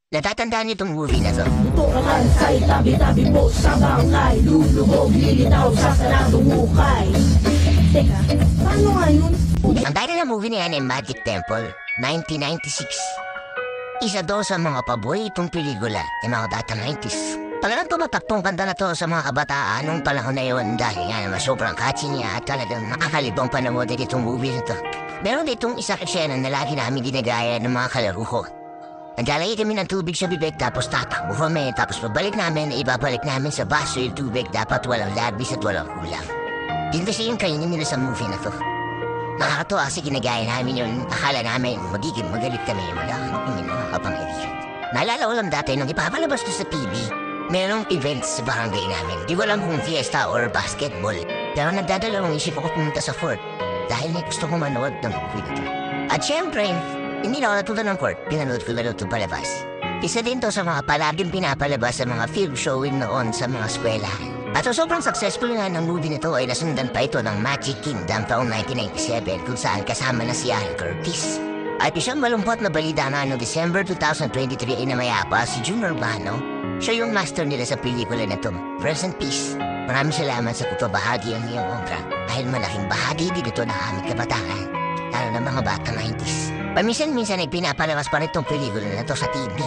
Natatandaan niyo itong movie na to? Tukakan sa'y tabi-tabi mo sa bangkay. Lulubog, lilitaw sa saradong hukay. Teka, paano nga yun? Ang title ng movie na yan ay Magic Temple, 1996. Isa daw sa mga paboritong pelikula ng mga data 90s. Talagang tumataktong kanta na to sa mga kabataan nung panahon na yun dahil nga naman sobrang catchy niya at talagang nakakalibang panoodin itong movie na to. Meron ditong isa eksena na lagi namin dinagaya ng mga kalaro ko. Naglalagay kami ng tubig sa bibig tapos tatakbo kami tapos pabalik namin ibabalik namin sa baso yung tubig dapat walang labis at walang kulang. Din kasi yung kainin nila sa movie na to. Nakakatuwa kasi ginagaya namin yun. Akala namin magiging magalit kami wala kami nakakapangyarihan. Naalala ko lang dati nung ipapalabas ko sa TV, merong events sa barangay namin. Di ko alam kung fiesta or basketball. Pero nagdadalawang isip ako pumunta sa fort dahil may gusto kong manood ng movie na to. At syempre, hindi na ako natuto ng court, pinanood ko na ito palabas. Isa din to sa mga palaging pinapalabas sa mga film showing noon sa mga eskwelahan. At so sobrang successful nga ng movie nito ay nasundan pa ito ng Magic Kingdom taong 1997 kung saan kasama na si Ann Curtis. At isang malumpot na balita na noong December 2023 ay namayapa si June Urbano. Siya yung master nila sa pelikula na to. Rest in peace. Maraming salamat sa pagbabahagi ang iyong obra dahil malaking bahagi din ito ng aming kabataan, lalo ng mga bata 90s. Paminsan-minsan ay pinapalabas pa rin itong pelikula na to sa TV.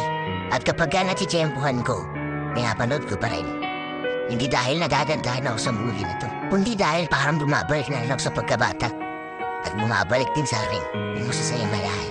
At kapag natitsyempohan ko, pinapanood ko pa rin. Hindi dahil nagagandahan ako sa movie na to, kundi dahil parang bumabalik na lang ako sa pagkabata. At bumabalik din sa akin yung masasayang malahan.